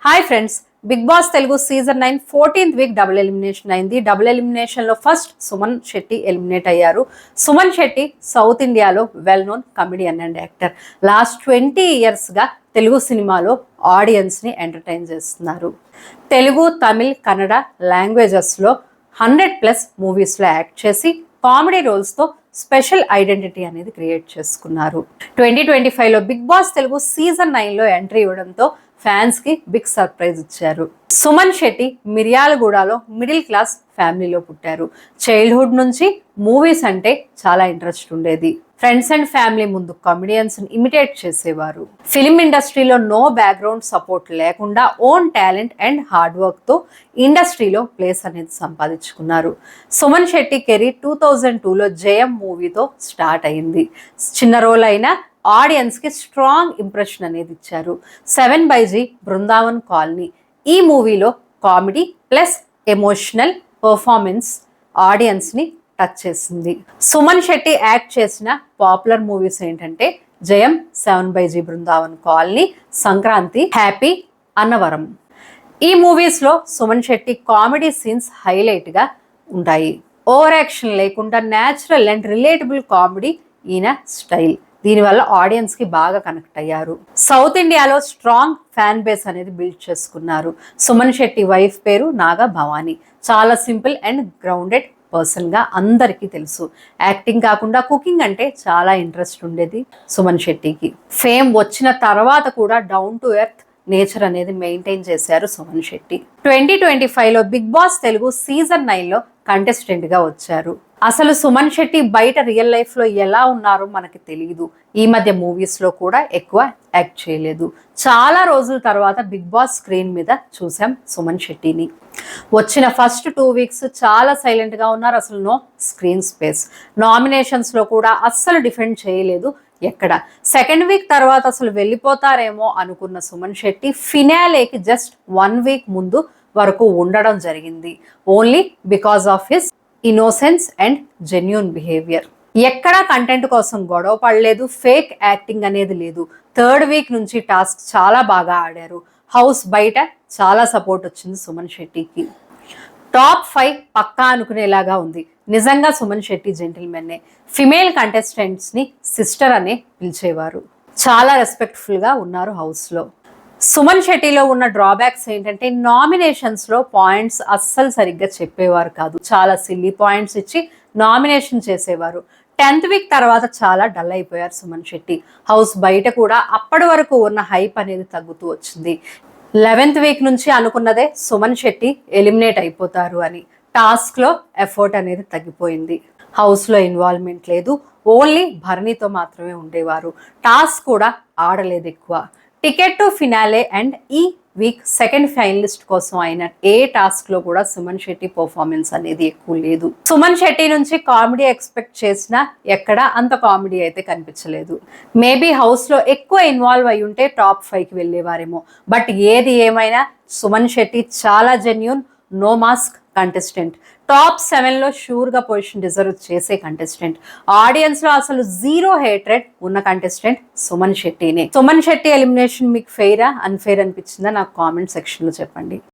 Hi friends, big boss Telugu season 9 14th week double elimination అయింది. Double elimination లో first Suman Shetty eliminate అయ్యారు. Suman Shetty south ఇండియాలో well known comedian and actor. Last 20 years గా తెలుగు సినిమాలో audience ని entertain చేస్తున్నారు. తెలుగు, తమిళ్, కన్నడ లాంగ్వేజెస్లో 100+ మూవీస్లో యాక్ట్ చేసి కామెడీ రోల్స్తో స్పెషల్ ఐడెంటిటీ అనేది క్రియేట్ చేసుకున్నారు. 2025లో బిగ్ బాస్ తెలుగు సీజన్ 9లో ఎంట్రీ ఇవ్వడంతో ఫ్యాన్స్ కి బిగ్ సర్ప్రైజ్ ఇచ్చారు. సుమన్ శెట్టి మిర్యాలగూడలో మిడిల్ క్లాస్ ఫ్యామిలీలో పుట్టారు. చైల్డ్హుడ్ నుంచి మూవీస్ అంటే చాలా ఇంట్రెస్ట్ ఉండేది. ఫ్రెండ్స్ అండ్ ఫ్యామిలీ ముందు కామెడియన్స్ ఇమిటేట్ చేసేవారు. ఫిలిం ఇండస్ట్రీలో నో బ్యాక్గ్రౌండ్ సపోర్ట్ లేకుండా own talent and hard work తో ఇండస్ట్రీలో ప్లేస్ అనేది సంపాదించుకున్నారు. సుమన్ శెట్టి కెరీర్ 2002లో జయం మూవీతో స్టార్ట్ అయింది. చిన్న రోల్ అయినా ఆడియన్స్ కి స్ట్రాంగ్ ఇంప్రెషన్ అనేది ఇచ్చారు. 7/G బృందావన్ కాలనీ ఈ మూవీలో comedy plus emotional performance audience ని టచ్ చేసింది. సుమన్ శెట్టి యాక్ట్ చేసిన పాపులర్ మూవీస్ ఏంటంటే జయం, 7/G Brindavan colony, Sankranti, happy, Annavaram. ఈ మూవీస్ లో Suman Shetty comedy scenes highlight గా ఉంటాయి. ఓవర్ యాక్షన్ లేకుండా న్యాచురల్ అండ్ రిలేటబుల్ కామెడీ ఈయన స్టైల్. దీనివల్ల ఆడియన్స్ కి బాగా కనెక్ట్ అయ్యారు. సౌత్ ఇండియాలో స్ట్రాంగ్ ఫ్యాన్ బేస్ అనేది బిల్డ్ చేసుకున్నారు. సుమన్ శెట్టి వైఫ్ పేరు నాగా భవానీ. చాలా సింపుల్ అండ్ గ్రౌండెడ్ పర్సన్ గా అందరికీ తెలుసు. యాక్టింగ్ కాకుండా కుకింగ్ అంటే చాలా ఇంట్రెస్ట్ ఉండేది సుమన్ శెట్టికి. ఫేమ్ వచ్చిన తర్వాత కూడా డౌన్ టు ఎర్త్ నేచర్ అనేది మెయింటైన్ చేశారు సుమన్ శెట్టి. 2025లో బిగ్ బాస్ తెలుగు సీజన్ 9లో కంటెస్టెంట్ గా వచ్చారు. అసలు సుమన్ శెట్టి బయట రియల్ లైఫ్ లో ఎలా ఉన్నారో మనకి తెలియదు. ఈ మధ్య మూవీస్ లో కూడా ఎక్కువ యాక్ట్ చేయలేదు. చాలా రోజుల తర్వాత బిగ్ బాస్ స్క్రీన్ మీద చూసాం సుమన్ శెట్టిని. వచ్చిన ఫస్ట్ 2 weeks చాలా సైలెంట్ గా ఉన్నారు. అసలు నో స్క్రీన్ స్పేస్. నామినేషన్స్ లో కూడా అస్సలు డిఫెండ్ చేయలేదు ఎక్కడ. సెకండ్ వీక్ తర్వాత అసలు వెళ్ళిపోతారేమో అనుకున్న సుమన్ శెట్టి ఫినాలేకి జస్ట్ 1 week ముందు వరకు ఉండడం జరిగింది. Only because of his innocence and genuine behaviour. ఎక్కడా కంటెంట్ కోసం గొడవ పడలేదు. ఫేక్ యాక్టింగ్ అనేది లేదు. థర్డ్ వీక్ నుంచి టాస్క్ చాలా బాగా ఆడారు. హౌస్ బయట చాలా సపోర్ట్ వచ్చింది సుమన్ శెట్టికి. టాప్ 5 పక్కా అనుకునేలాగా ఉంది. నిజంగా సుమన్ శెట్టి జెంటిల్మెన్నే. ఫిమేల్ కంటెస్టెంట్స్ ని సిస్టర్ అనే పిలిచేవారు. చాలా రెస్పెక్ట్ఫుల్ గా ఉన్నారు హౌస్ లో. సుమన్ శెట్టిలో ఉన్న డ్రాబ్యాక్స్ ఏంటంటే నామినేషన్స్ లో పాయింట్స్ అస్సలు సరిగ్గా చెప్పేవారు కాదు. చాలా సిల్లీ పాయింట్స్ ఇచ్చి నామినేషన్ చేసేవారు. 10th వీక్ తర్వాత చాలా డల్ అయిపోయారు సుమన్ శెట్టి. హౌస్ బయట కూడా అప్పటి వరకు ఉన్న హైప్ అనేది తగ్గుతూ వచ్చింది. 11th వీక్ నుంచి అనుకున్నదే సుమన్ శెట్టి ఎలిమినేట్ అయిపోతారు అని. టాస్క్ లో ఎఫర్ట్ అనేది తగ్గిపోయింది. హౌస్ లో ఇన్వాల్వ్మెంట్ లేదు. ఓన్లీ భరణితో మాత్రమే ఉండేవారు. టాస్క్ కూడా ఆడలేదు ఎక్కువ. టికెట్ టు ఫినాలే అండ్ ఈ వీక్ సెకండ్ ఫైనలిస్ట్ కోసం అయిన ఏ టాస్క్ లో కూడా సుమన్ శెట్టి పర్ఫార్మెన్స్ అనేది ఎక్కువ లేదు. సుమన్ శెట్టి నుంచి కామెడీ ఎక్స్పెక్ట్ చేసినా ఎక్కడ అంత కామెడీ అయితే కనిపించలేదు. మేబీ హౌస్ లో ఎక్కువ ఇన్వాల్వ్ అయి ఉంటే టాప్ 5కి వెళ్ళేవారేమో. బట్ ఏది ఏమైనా సుమన్ శెట్టి చాలా genuine, no mask contestant. Top 7లో షూర్ గా పొజిషన్ డిజర్వ్ చేసే కంటెస్టెంట్. ఆడియన్స్ లో అసలు 0 హేట్రెడ్ ఉన్న కంటెస్టెంట్ సుమన్ శెట్టినే. సుమన్ శెట్టి ఎలిమినేషన్ మీకు ఫెయిరా, అన్ఫెయిర్ అనిపించిందా నాకు కామెంట్ సెక్షన్ లో చెప్పండి.